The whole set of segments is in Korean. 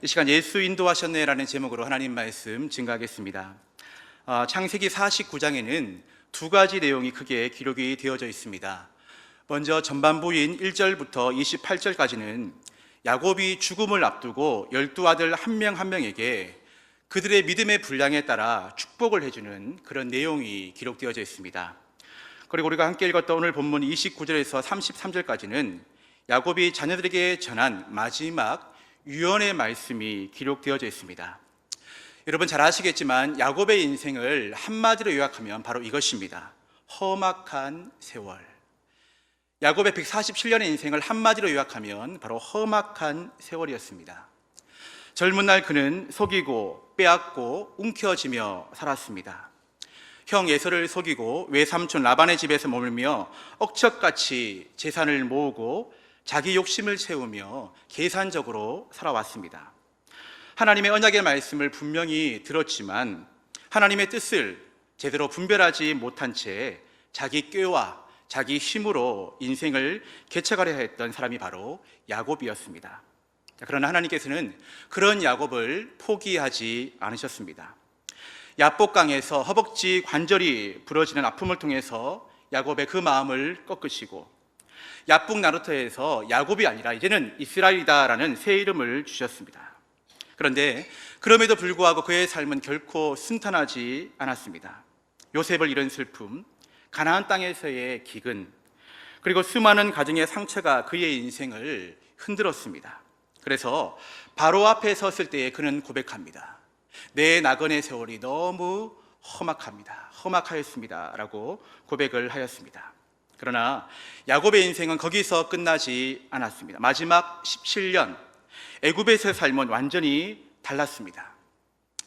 이 시간 예수 인도하셨네라는 제목으로 하나님 말씀 증거하겠습니다. 창세기 49장에는 두 가지 내용이 크게 기록이 되어져 있습니다. 먼저 전반부인 1절부터 28절까지는 야곱이 죽음을 앞두고 12아들 한 명 한 명에게 그들의 믿음의 분량에 따라 축복을 해주는 그런 내용이 기록되어져 있습니다. 그리고 우리가 함께 읽었던 오늘 본문 29절에서 33절까지는 야곱이 자녀들에게 전한 마지막 유언의 말씀이 기록되어져 있습니다. 여러분 잘 아시겠지만 야곱의 인생을 한마디로 요약하면 바로 이것입니다. 험악한 세월. 야곱의 147년의 인생을 한마디로 요약하면 바로 험악한 세월이었습니다. 젊은 날 그는 속이고 빼앗고 움켜쥐며 살았습니다. 형 에서를 속이고 외삼촌 라반의 집에서 머물며 억척같이 재산을 모으고 자기 욕심을 채우며 계산적으로 살아왔습니다. 하나님의 언약의 말씀을 분명히 들었지만 하나님의 뜻을 제대로 분별하지 못한 채 자기 꾀와 자기 힘으로 인생을 개척하려 했던 사람이 바로 야곱이었습니다. 그러나 하나님께서는 그런 야곱을 포기하지 않으셨습니다. 야복강에서 허벅지 관절이 부러지는 아픔을 통해서 야곱의 그 마음을 꺾으시고 야복 나루터에서 야곱이 아니라 이제는 이스라엘이다라는 새 이름을 주셨습니다. 그런데 그럼에도 불구하고 그의 삶은 결코 순탄하지 않았습니다. 요셉을 잃은 슬픔, 가나안 땅에서의 기근, 그리고 수많은 가정의 상처가 그의 인생을 흔들었습니다. 그래서 바로 앞에 섰을 때에 그는 고백합니다. 내 나그네 세월이 너무 험악하였습니다 라고 고백을 하였습니다. 그러나 야곱의 인생은 거기서 끝나지 않았습니다. 마지막 17년 애굽에서의 삶은 완전히 달랐습니다.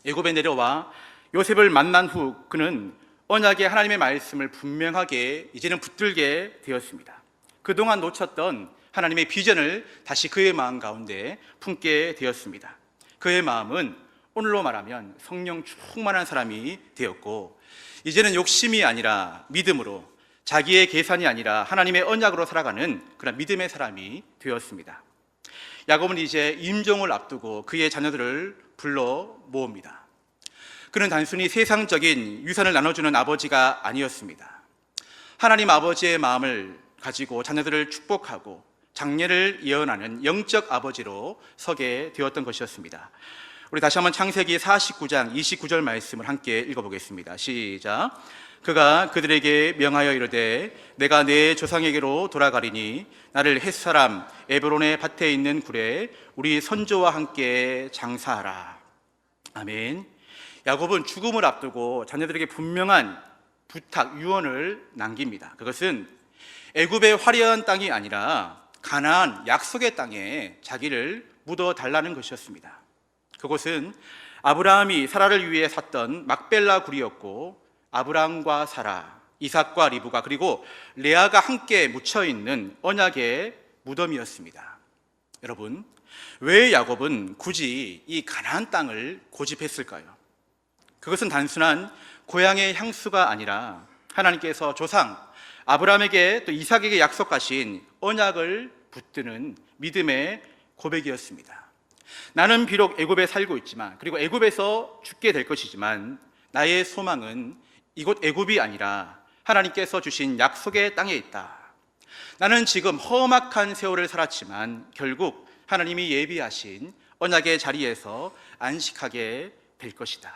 애굽에 내려와 요셉을 만난 후 그는 언약의 하나님의 말씀을 분명하게 이제는 붙들게 되었습니다. 그동안 놓쳤던 하나님의 비전을 다시 그의 마음 가운데 품게 되었습니다. 그의 마음은 오늘로 말하면 성령 충만한 사람이 되었고 이제는 욕심이 아니라 믿음으로, 자기의 계산이 아니라 하나님의 언약으로 살아가는 그런 믿음의 사람이 되었습니다. 야곱은 이제 임종을 앞두고 그의 자녀들을 불러 모읍니다. 그는 단순히 세상적인 유산을 나눠주는 아버지가 아니었습니다. 하나님 아버지의 마음을 가지고 자녀들을 축복하고 장래를 예언하는 영적 아버지로 서게 되었던 것이었습니다. 우리 다시 한번 창세기 49장 29절 말씀을 함께 읽어보겠습니다. 시작. 그가 그들에게 명하여 이르되 내가 내 조상에게로 돌아가리니 나를 헷사람 에브론의 밭에 있는 굴에 우리 선조와 함께 장사하라. 아멘. 야곱은 죽음을 앞두고 자녀들에게 분명한 부탁, 유언을 남깁니다. 그것은 애굽의 화려한 땅이 아니라 가나안 약속의 땅에 자기를 묻어달라는 것이었습니다. 그곳은 아브라함이 사라를 위해 샀던 막벨라 굴이었고 아브라함과 사라, 이삭과 리브가 그리고 레아가 함께 묻혀있는 언약의 무덤이었습니다. 여러분, 왜 야곱은 굳이 이 가나안 땅을 고집했을까요? 그것은 단순한 고향의 향수가 아니라 하나님께서 조상 아브라함에게 또 이삭에게 약속하신 언약을 붙드는 믿음의 고백이었습니다. 나는 비록 애굽에 살고 있지만 그리고 애굽에서 죽게 될 것이지만 나의 소망은 이곳 애굽이 아니라 하나님께서 주신 약속의 땅에 있다. 나는 지금 험악한 세월을 살았지만 결국 하나님이 예비하신 언약의 자리에서 안식하게 될 것이다.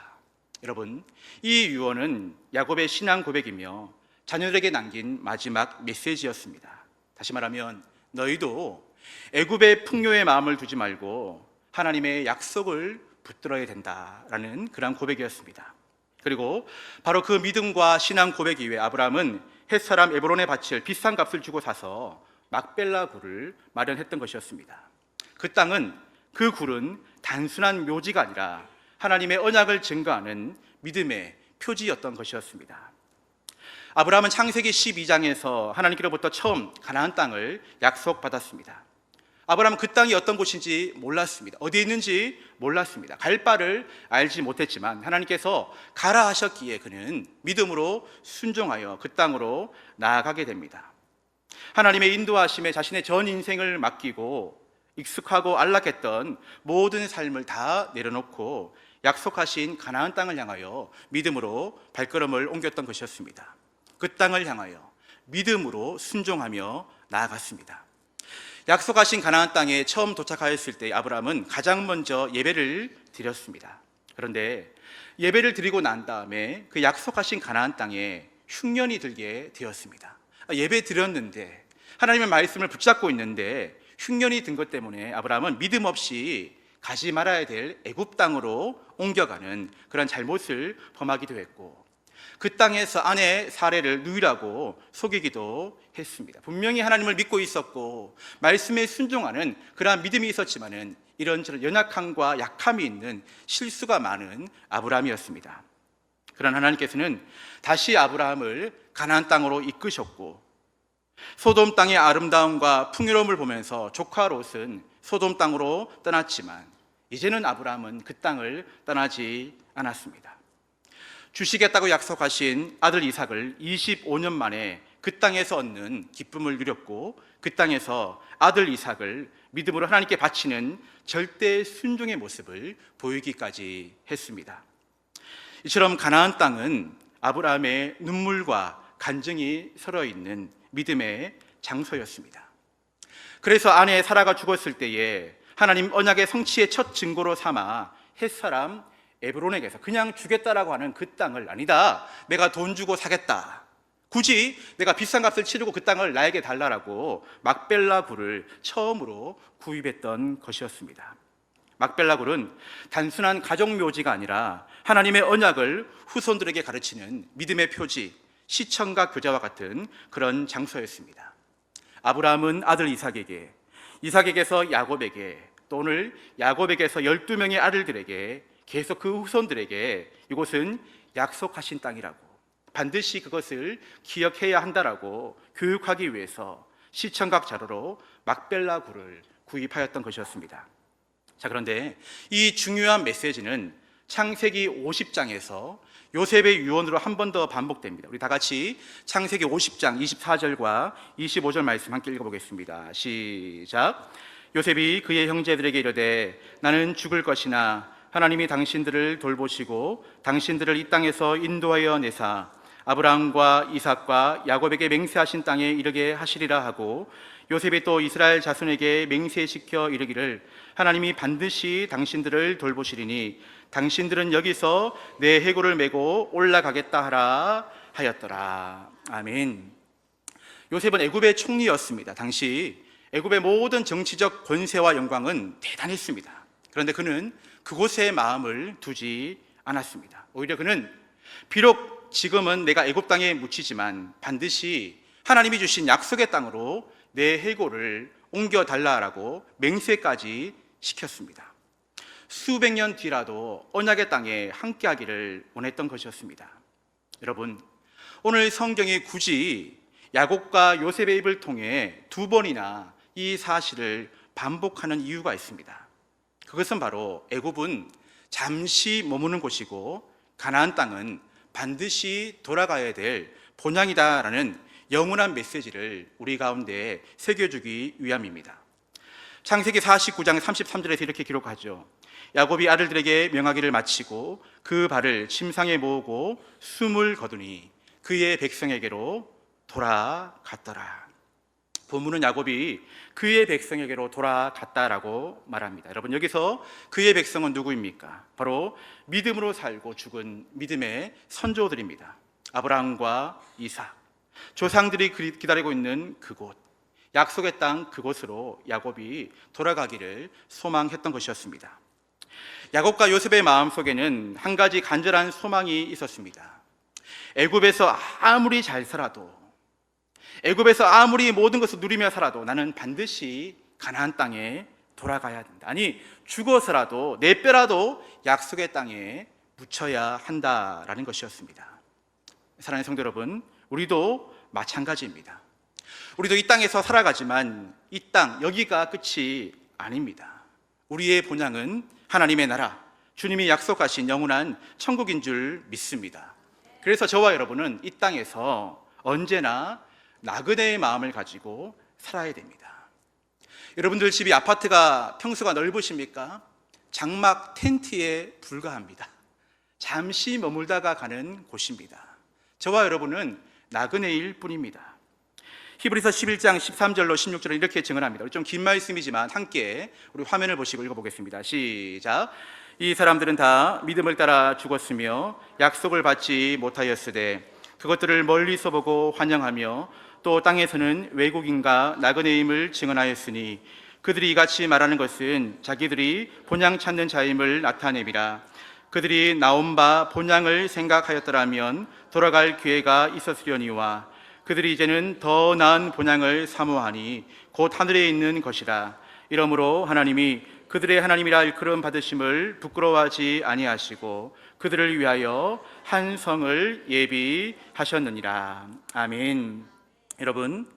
여러분, 이 유언은 야곱의 신앙 고백이며 자녀들에게 남긴 마지막 메시지였습니다. 다시 말하면 너희도 애굽의 풍요의 마음을 두지 말고 하나님의 약속을 붙들어야 된다라는 그런 고백이었습니다. 그리고 바로 그 믿음과 신앙 고백 이후에 아브라함은 헷사람 에브론의 밭을 비싼 값을 주고 사서 막벨라 굴을 마련했던 것이었습니다. 그 땅은, 그 굴은 단순한 묘지가 아니라 하나님의 언약을 증거하는 믿음의 표지였던 것이었습니다. 아브라함은 창세기 12장에서 하나님께로부터 처음 가나안 땅을 약속받았습니다. 아브라함은 그 땅이 어떤 곳인지 몰랐습니다. 어디에 있는지 몰랐습니다. 갈 바를 알지 못했지만 하나님께서 가라 하셨기에 그는 믿음으로 순종하여 그 땅으로 나아가게 됩니다. 하나님의 인도하심에 자신의 전 인생을 맡기고 익숙하고 안락했던 모든 삶을 다 내려놓고 약속하신 가나안 땅을 향하여 믿음으로 발걸음을 옮겼던 것이었습니다. 그 땅을 향하여 믿음으로 순종하며 나아갔습니다. 약속하신 가나안 땅에 처음 도착하였을 때 아브라함은 가장 먼저 예배를 드렸습니다. 그런데 예배를 드리고 난 다음에 그 약속하신 가나안 땅에 흉년이 들게 되었습니다. 예배 드렸는데, 하나님의 말씀을 붙잡고 있는데 흉년이 든 것 때문에 아브라함은 믿음 없이 가지 말아야 될 애굽 땅으로 옮겨가는 그런 잘못을 범하기도 했고, 그 땅에서 아내 사례를 누이라고 속이기도 했습니다. 분명히 하나님을 믿고 있었고 말씀에 순종하는 그러한 믿음이 있었지만은 이런저런 연약함과 약함이 있는 실수가 많은 아브라함이었습니다. 그러나 하나님께서는 다시 아브라함을 가나안 땅으로 이끄셨고, 소돔 땅의 아름다움과 풍요로움을 보면서 조카 롯은 소돔 땅으로 떠났지만 이제는 아브라함은 그 땅을 떠나지 않았습니다. 주시겠다고 약속하신 아들 이삭을 25년 만에 그 땅에서 얻는 기쁨을 누렸고, 그 땅에서 아들 이삭을 믿음으로 하나님께 바치는 절대 순종의 모습을 보이기까지 했습니다. 이처럼 가나안 땅은 아브라함의 눈물과 간증이 서려있는 믿음의 장소였습니다. 그래서 아내 사라가 죽었을 때에 하나님 언약의 성취의 첫 증거로 삼아 햇사람 에브론에게서 그냥 주겠다라고 하는 그 땅을, 아니다, 내가 돈 주고 사겠다, 굳이 내가 비싼 값을 치르고 그 땅을 나에게 달라라고 막벨라 굴을 처음으로 구입했던 것이었습니다. 막벨라 굴은 단순한 가족 묘지가 아니라 하나님의 언약을 후손들에게 가르치는 믿음의 표지, 시청과 교자와 같은 그런 장소였습니다. 아브라함은 아들 이삭에게, 이삭에게서 야곱에게, 또 오늘 야곱에게서 12명의 아들들에게, 계속 그 후손들에게 이곳은 약속하신 땅이라고, 반드시 그것을 기억해야 한다라고 교육하기 위해서 시청각 자료로 막벨라 굴을 구입하였던 것이었습니다. 자, 그런데 이 중요한 메시지는 창세기 50장에서 요셉의 유언으로 한 번 더 반복됩니다. 우리 다 같이 창세기 50장 24절과 25절 말씀 함께 읽어보겠습니다. 시작. 요셉이 그의 형제들에게 이르되 나는 죽을 것이나 하나님이 당신들을 돌보시고 당신들을 이 땅에서 인도하여 내사 아브라함과 이삭과 야곱에게 맹세하신 땅에 이르게 하시리라 하고, 요셉이 또 이스라엘 자손에게 맹세시켜 이르기를 하나님이 반드시 당신들을 돌보시리니 당신들은 여기서 내 해골을 메고 올라가겠다 하라 하였더라. 아멘. 요셉은 애굽의 총리였습니다. 당시 애굽의 모든 정치적 권세와 영광은 대단했습니다. 그런데 그는 그곳에 마음을 두지 않았습니다. 오히려 그는 비록 지금은 내가 애굽 땅에 묻히지만 반드시 하나님이 주신 약속의 땅으로 내 해골을 옮겨달라라고 맹세까지 시켰습니다. 수백 년 뒤라도 언약의 땅에 함께하기를 원했던 것이었습니다. 여러분, 오늘 성경이 굳이 야곱과 요셉의 입을 통해 두 번이나 이 사실을 반복하는 이유가 있습니다. 그것은 바로 애굽은 잠시 머무는 곳이고 가나안 땅은 반드시 돌아가야 될 본향이다라는 영원한 메시지를 우리 가운데 새겨주기 위함입니다. 창세기 49장 33절에서 이렇게 기록하죠. 야곱이 아들들에게 명하기를 마치고 그 발을 침상에 모으고 숨을 거두니 그의 백성에게로 돌아갔더라. 본문은 야곱이 그의 백성에게로 돌아갔다라고 말합니다. 여러분, 여기서 그의 백성은 누구입니까? 바로 믿음으로 살고 죽은 믿음의 선조들입니다. 아브라함과 이삭, 조상들이 기다리고 있는 그곳, 약속의 땅 그곳으로 야곱이 돌아가기를 소망했던 것이었습니다. 야곱과 요셉의 마음속에는 한 가지 간절한 소망이 있었습니다. 애굽에서 아무리 잘 살아도, 애굽에서 아무리 모든 것을 누리며 살아도 나는 반드시 가나안 땅에 돌아가야 된다. 아니, 죽어서라도 내 뼈라도 약속의 땅에 묻혀야 한다라는 것이었습니다. 사랑하는 성도 여러분, 우리도 마찬가지입니다. 우리도 이 땅에서 살아가지만 이 땅, 여기가 끝이 아닙니다. 우리의 본향은 하나님의 나라, 주님이 약속하신 영원한 천국인 줄 믿습니다. 그래서 저와 여러분은 이 땅에서 언제나 나그네의 마음을 가지고 살아야 됩니다. 여러분들 집이 아파트가 평수가 넓으십니까? 장막 텐트에 불과합니다. 잠시 머물다가 가는 곳입니다. 저와 여러분은 나그네일 뿐입니다. 히브리서 11장 13절로 16절은 이렇게 증언합니다. 좀 긴 말씀이지만 함께 우리 화면을 보시고 읽어보겠습니다. 시작. 이 사람들은 다 믿음을 따라 죽었으며 약속을 받지 못하였으되 그것들을 멀리서 보고 환영하며 또 땅에서는 외국인과 나그네임을 증언하였으니 그들이 이같이 말하는 것은 자기들이 본향 찾는 자임을 나타내미라. 그들이 나온 바 본향을 생각하였더라면 돌아갈 기회가 있었으려니와 그들이 이제는 더 나은 본향을 사모하니 곧 하늘에 있는 것이라. 이러므로 하나님이 그들의 하나님이라 일컬음 받으심을 부끄러워하지 아니하시고 그들을 위하여 한 성을 예비하셨느니라. 아멘. 여러분,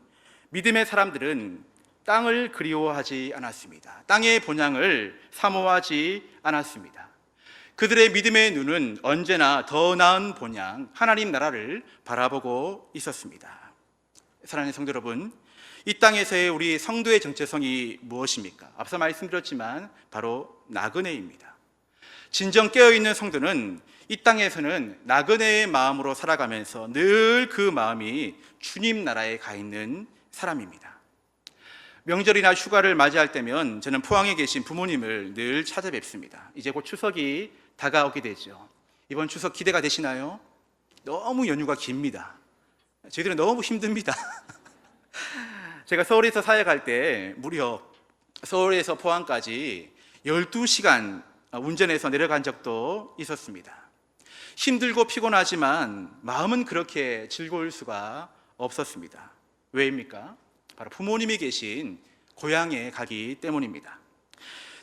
믿음의 사람들은 땅을 그리워하지 않았습니다. 땅의 본향을 사모하지 않았습니다. 그들의 믿음의 눈은 언제나 더 나은 본향, 하나님 나라를 바라보고 있었습니다. 사랑하는 성도 여러분, 이 땅에서의 우리 성도의 정체성이 무엇입니까? 앞서 말씀드렸지만 바로 나그네입니다. 진정 깨어있는 성도는 이 땅에서는 나그네의 마음으로 살아가면서 늘 그 마음이 주님 나라에 가 있는 사람입니다. 명절이나 휴가를 맞이할 때면 저는 포항에 계신 부모님을 늘 찾아뵙습니다. 이제 곧 추석이 다가오게 되죠. 이번 추석 기대가 되시나요? 너무 연휴가 깁니다. 저희들은 너무 힘듭니다. 제가 서울에서 사역할 때 무려 서울에서 포항까지 12시간 운전해서 내려간 적도 있었습니다. 힘들고 피곤하지만 마음은 그렇게 즐거울 수가 없었습니다. 왜입니까? 바로 부모님이 계신 고향에 가기 때문입니다.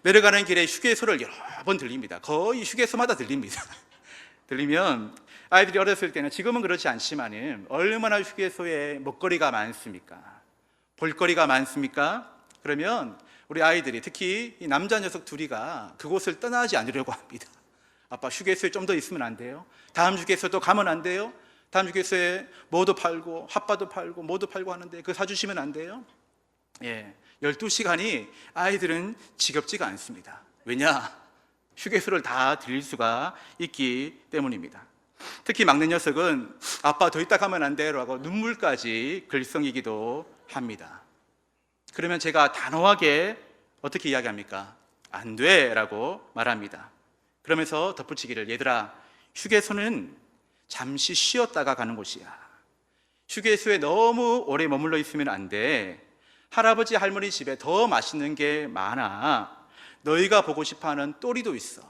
내려가는 길에 휴게소를 여러 번 들립니다. 거의 휴게소마다 들립니다. 들리면 아이들이 어렸을 때는, 지금은 그렇지 않지만 얼마나 휴게소에 먹거리가 많습니까? 볼거리가 많습니까? 그러면 우리 아이들이, 특히 이 남자 녀석 둘이가 그곳을 떠나지 않으려고 합니다. 아빠, 휴게소에 좀 더 있으면 안 돼요? 다음 휴게소도 가면 안 돼요? 다음 휴게소에 뭐도 팔고 핫바도 팔고 뭐도 팔고 하는데 그거 사주시면 안 돼요? 12시간이 아이들은 지겹지가 않습니다. 왜냐? 휴게소를 다 들릴 수가 있기 때문입니다. 특히 막내 녀석은 아빠 더 있다 가면 안 돼요 라고 눈물까지 글썽이기도 합니다. 그러면 제가 단호하게 어떻게 이야기합니까? 안 돼 라고 말합니다. 그러면서 덧붙이기를, 얘들아, 휴게소는 잠시 쉬었다가 가는 곳이야. 휴게소에 너무 오래 머물러 있으면 안 돼. 할아버지 할머니 집에 더 맛있는 게 많아. 너희가 보고 싶어하는 또리도 있어.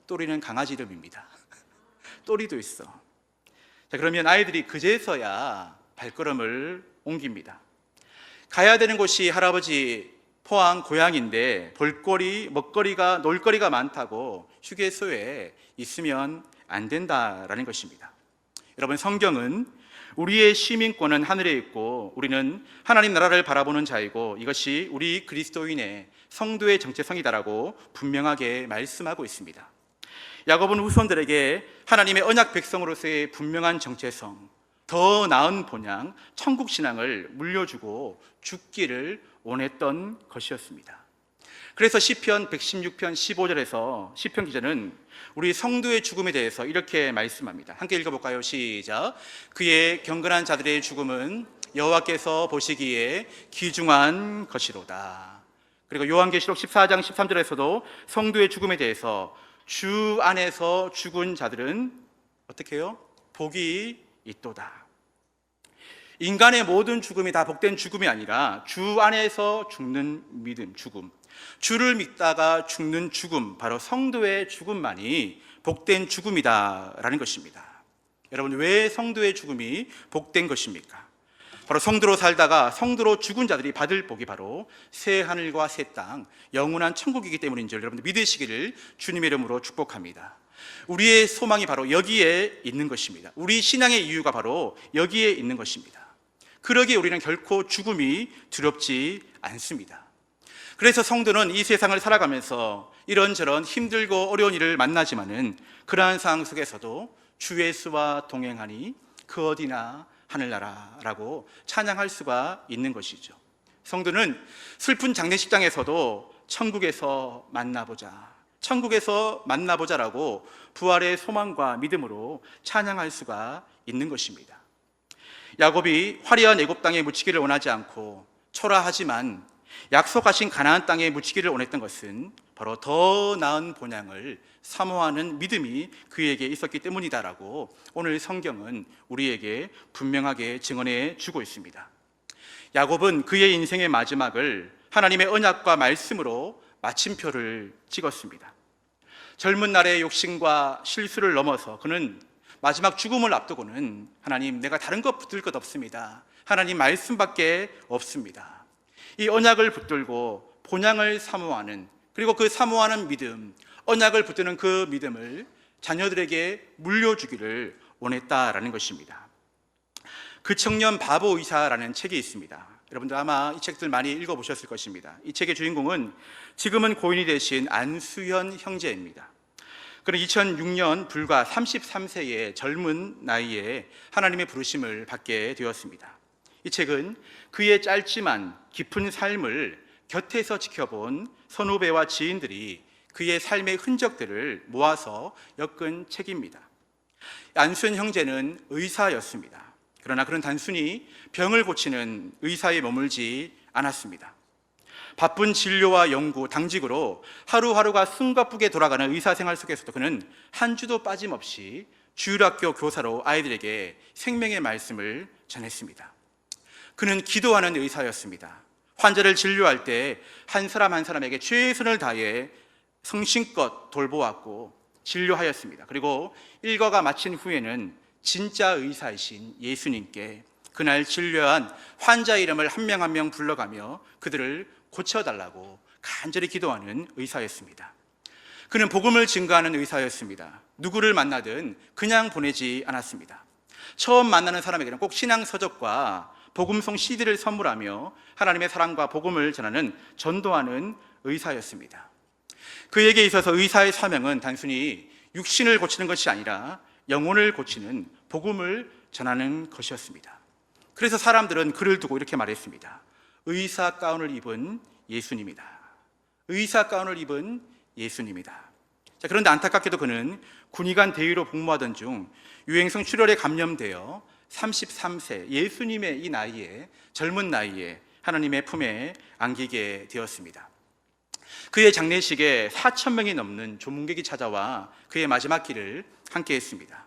또리는 강아지 이름입니다. 또리도 있어. 자, 그러면 아이들이 그제서야 발걸음을 옮깁니다. 가야 되는 곳이 할아버지 포항 고향인데 볼거리, 먹거리가, 놀거리가 많다고 휴게소에 있으면 안 된다라는 것입니다. 여러분, 성경은 우리의 시민권은 하늘에 있고 우리는 하나님 나라를 바라보는 자이고 이것이 우리 그리스도인의 성도의 정체성이다라고 분명하게 말씀하고 있습니다. 야고보는 후손들에게 하나님의 언약 백성으로서의 분명한 정체성, 더 나은 본향, 천국 신앙을 물려주고 죽기를 원했던 것이었습니다. 그래서 시편 116편 15절에서 시편 기자는 우리 성도의 죽음에 대해서 이렇게 말씀합니다. 함께 읽어볼까요? 시작. 그의 경건한 자들의 죽음은 여호와께서 보시기에 귀중한 것이로다. 그리고 요한계시록 14장 13절에서도 성도의 죽음에 대해서 주 안에서 죽은 자들은 어떻게 해요? 복이 있도다. 인간의 모든 죽음이 다 복된 죽음이 아니라 주 안에서 죽는 믿음, 죽음, 주를 믿다가 죽는 죽음, 바로 성도의 죽음만이 복된 죽음이다라는 것입니다. 여러분, 왜 성도의 죽음이 복된 것입니까? 바로 성도로 살다가 성도로 죽은 자들이 받을 복이 바로 새 하늘과 새 땅, 영원한 천국이기 때문인 줄 여러분들 믿으시기를 주님의 이름으로 축복합니다. 우리의 소망이 바로 여기에 있는 것입니다. 우리 신앙의 이유가 바로 여기에 있는 것입니다. 그러기에 우리는 결코 죽음이 두렵지 않습니다. 그래서 성도는 이 세상을 살아가면서 이런저런 힘들고 어려운 일을 만나지만은 그러한 상황 속에서도 주 예수와 동행하니 그 어디나 하늘나라라고 찬양할 수가 있는 것이죠. 성도는 슬픈 장례식장에서도 천국에서 만나보자라고 부활의 소망과 믿음으로 찬양할 수가 있는 것입니다. 야곱이 화려한 애굽 땅에 묻히기를 원하지 않고 초라하지만 약속하신 가나안 땅에 묻히기를 원했던 것은 바로 더 나은 본향을 사모하는 믿음이 그에게 있었기 때문이다라고 오늘 성경은 우리에게 분명하게 증언해 주고 있습니다. 야곱은 그의 인생의 마지막을 하나님의 언약과 말씀으로 마침표를 찍었습니다. 젊은 날의 욕심과 실수를 넘어서 그는 마지막 죽음을 앞두고는 하나님, 내가 다른 것 붙들 것 없습니다. 하나님 말씀밖에 없습니다. 이 언약을 붙들고 본향을 사모하는, 그리고 그 사모하는 믿음, 언약을 붙드는 그 믿음을 자녀들에게 물려주기를 원했다라는 것입니다. 그 청년 바보 의사라는 책이 있습니다. 여러분들 아마 이 책들 많이 읽어보셨을 것입니다. 이 책의 주인공은 지금은 고인이 되신 안수현 형제입니다. 그는 2006년 불과 33세의 젊은 나이에 하나님의 부르심을 받게 되었습니다. 이 책은 그의 짧지만 깊은 삶을 곁에서 지켜본 선후배와 지인들이 그의 삶의 흔적들을 모아서 엮은 책입니다. 안수현 형제는 의사였습니다. 그러나 그는 단순히 병을 고치는 의사에 머물지 않았습니다. 바쁜 진료와 연구, 당직으로 하루하루가 숨가쁘게 돌아가는 의사생활 속에서도 그는 한 주도 빠짐없이 주일학교 교사로 아이들에게 생명의 말씀을 전했습니다. 그는 기도하는 의사였습니다. 환자를 진료할 때 한 사람 한 사람에게 최선을 다해 성심껏 돌보았고 진료하였습니다. 그리고 일과가 마친 후에는 진짜 의사이신 예수님께 그날 진료한 환자 이름을 한 명 한 명 불러가며 그들을 고쳐달라고 간절히 기도하는 의사였습니다. 그는 복음을 증거하는 의사였습니다. 누구를 만나든 그냥 보내지 않았습니다. 처음 만나는 사람에게는 꼭 신앙 서적과 복음송 CD를 선물하며 하나님의 사랑과 복음을 전하는 전도하는 의사였습니다. 그에게 있어서 의사의 사명은 단순히 육신을 고치는 것이 아니라 영혼을 고치는 복음을 전하는 것이었습니다. 그래서 사람들은 그를 두고 이렇게 말했습니다. 의사 가운을 입은 예수님이다. 의사 가운을 입은 예수님이다. 자, 그런데 안타깝게도 그는 군의관 대위로 복무하던 중 유행성 출혈에 감염되어 33세 예수님의 이 나이에, 젊은 나이에 하나님의 품에 안기게 되었습니다. 그의 장례식에 4,000명이 넘는 조문객이 찾아와 그의 마지막 길을 함께 했습니다.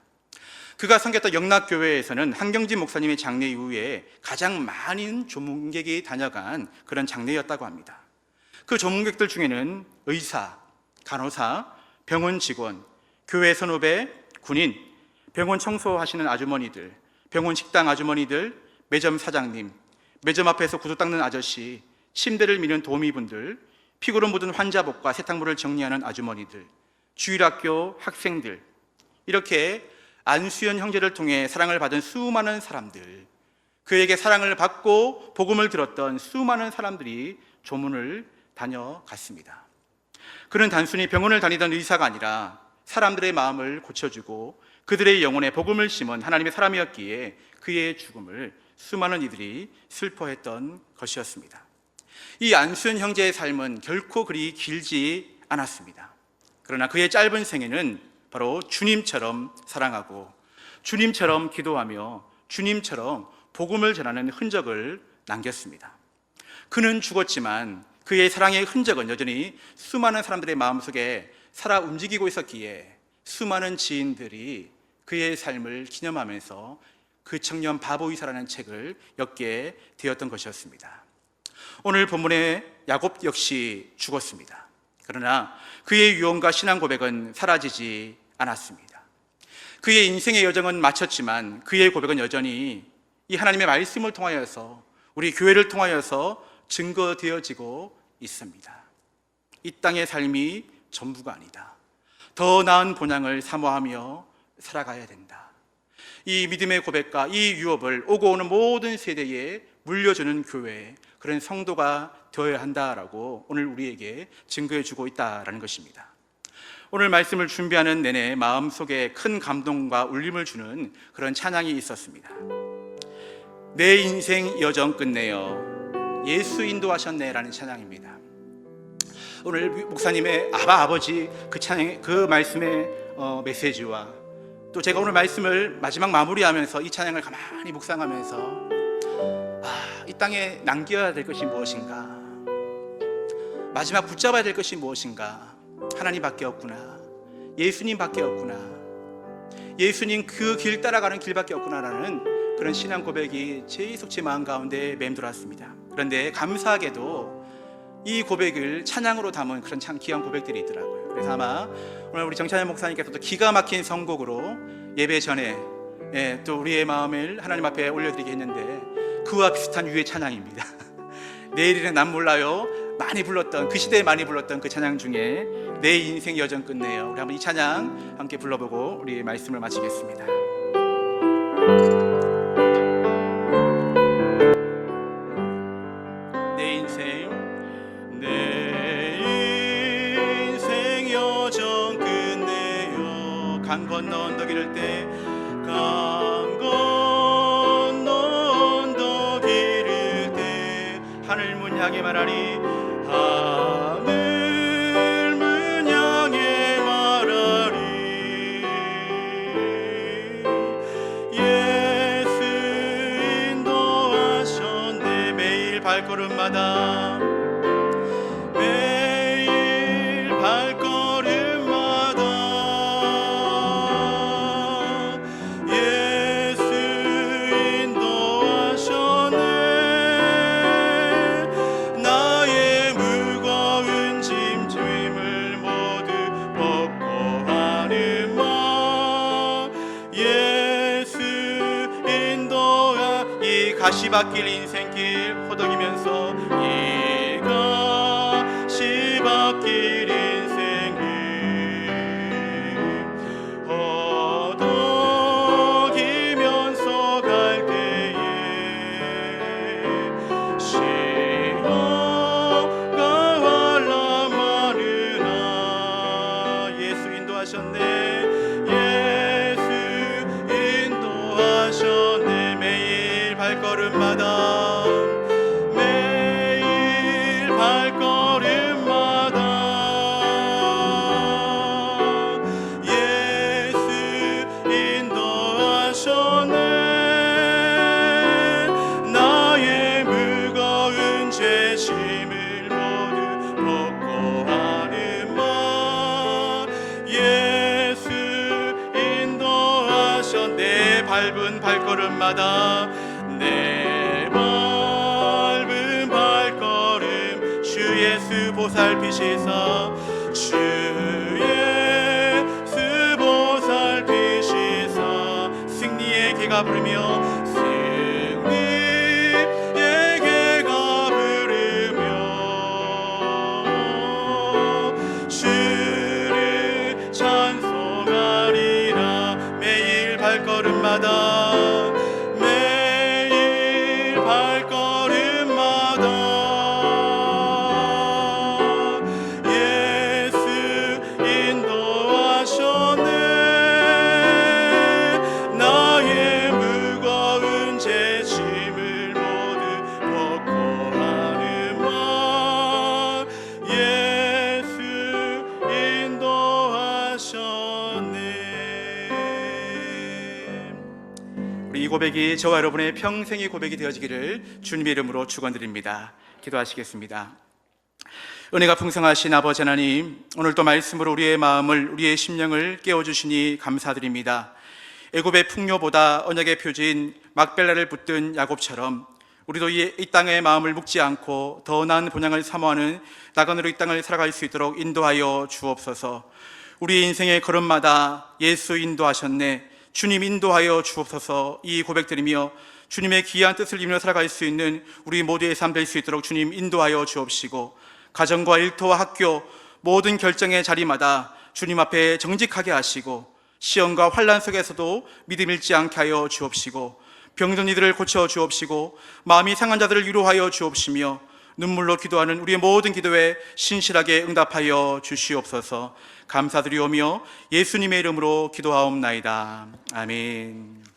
그가 섬겼던 영락교회에서는 한경진 목사님의 장례 이후에 가장 많은 조문객이 다녀간 그런 장례였다고 합니다. 그 조문객들 중에는 의사, 간호사, 병원 직원, 교회 선후배, 군인, 병원 청소하시는 아주머니들, 병원 식당 아주머니들, 매점 사장님, 매점 앞에서 구두 닦는 아저씨, 침대를 미는 도우미분들, 피구로 묻은 환자복과 세탁물을 정리하는 아주머니들, 주일학교 학생들, 이렇게 안수현 형제를 통해 사랑을 받은 수많은 사람들, 그에게 사랑을 받고 복음을 들었던 수많은 사람들이 조문을 다녀갔습니다. 그는 단순히 병원을 다니던 의사가 아니라 사람들의 마음을 고쳐주고 그들의 영혼에 복음을 심은 하나님의 사람이었기에 그의 죽음을 수많은 이들이 슬퍼했던 것이었습니다. 이 안수현 형제의 삶은 결코 그리 길지 않았습니다. 그러나 그의 짧은 생애는 바로 주님처럼 사랑하고 주님처럼 기도하며 주님처럼 복음을 전하는 흔적을 남겼습니다. 그는 죽었지만 그의 사랑의 흔적은 여전히 수많은 사람들의 마음속에 살아 움직이고 있었기에 수많은 지인들이 그의 삶을 기념하면서 그 청년 바보 의사라는 책을 엮게 되었던 것이었습니다. 오늘 본문의 야곱 역시 죽었습니다. 그러나 그의 유언과 신앙 고백은 사라지지 않았습니다. 그의 인생의 여정은 마쳤지만 그의 고백은 여전히 이 하나님의 말씀을 통하여서, 우리 교회를 통하여서 증거되어지고 있습니다. 이 땅의 삶이 전부가 아니다. 더 나은 본향을 사모하며 살아가야 된다. 이 믿음의 고백과 이 유업을 오고 오는 모든 세대에 물려주는 교회, 그런 성도가 되어야 한다라고 오늘 우리에게 증거해 주고 있다라는 것입니다. 오늘 말씀을 준비하는 내내 마음속에 큰 감동과 울림을 주는 그런 찬양이 있었습니다. 내 인생 여정 끝내어 예수 인도하셨네라는 찬양입니다. 오늘 목사님의 아버지 그 찬양, 그 말씀의 메시지와 또 제가 오늘 말씀을 마지막 마무리하면서 이 찬양을 가만히 묵상하면서 이 땅에 남겨야 될 것이 무엇인가, 마지막 붙잡아야 될 것이 무엇인가, 하나님밖에 없구나, 예수님밖에 없구나, 예수님 그 길 따라가는 길밖에 없구나라는 그런 신앙 고백이 계속 제 마음 가운데 맴돌았습니다. 그런데 감사하게도 이 고백을 찬양으로 담은 그런 참 귀한 고백들이 있더라고요. 그래서 아마 오늘 우리 정찬현 목사님께서도 기가 막힌 선곡으로 예배 전에 또 우리의 마음을 하나님 앞에 올려드리게 했는데 그와 비슷한 유의 찬양입니다. 내일은 난 몰라요, 많이 불렀던, 그 시대에 많이 불렀던 그 찬양 중에 내 인생 여정 끝내요. 우리 한번 이 찬양 함께 불러보고 우리 말씀을 마치겠습니다. 강 건너 언덕 이를 때, 강 건너 언덕 이를 때 하늘 문 향해 말하리, 하늘 문 향해 말하리. 예수 인도하셨네. 매일 발걸음마다, 매일 발걸음마다 가시밭길 인생길 허덕이면서, 이 가시밭길 인생길 허덕이면서 갈 때에 시험과 환난 많으나 예수 인도하셨네. 예수 인도하셨네. 매일 발걸음마다, 매일 발걸음마다 예수 인도하셨네. 나의 무거운 죄짐을 모두 벗고 하는 마, 예수 인도하셨네. 밟은 발걸음마다, 내 밟은 발걸음 주 예수 보살피시사, 주 예수 보살피시사. 승리의 개가 부르며, 승리의 개가 부르며 주를 찬송하리라. 매일 발걸음마다, 이 고백이 저와 여러분의 평생의 고백이 되어지기를 주님의 이름으로 축원드립니다. 기도하시겠습니다. 은혜가 풍성하신 아버지 하나님, 오늘도 말씀으로 우리의 마음을, 우리의 심령을 깨워주시니 감사드립니다. 애굽의 풍요보다 언약의 표지인 막벨라를 붙든 야곱처럼 우리도 이 땅의 마음을 묵지 않고 더 나은 본향을 사모하는 나간으로 이 땅을 살아갈 수 있도록 인도하여 주옵소서. 우리 인생의 걸음마다 예수 인도하셨네, 주님 인도하여 주옵소서. 이 고백드리며 주님의 귀한 뜻을 이루며 살아갈 수 있는 우리 모두의 삶 될 수 있도록 주님 인도하여 주옵시고, 가정과 일터와 학교 모든 결정의 자리마다 주님 앞에 정직하게 하시고, 시험과 환난 속에서도 믿음 잃지 않게 하여 주옵시고, 병든 이들을 고쳐 주옵시고, 마음이 상한 자들을 위로하여 주옵시며, 눈물로 기도하는 우리의 모든 기도에 신실하게 응답하여 주시옵소서. 감사드리오며 예수님의 이름으로 기도하옵나이다. 아멘.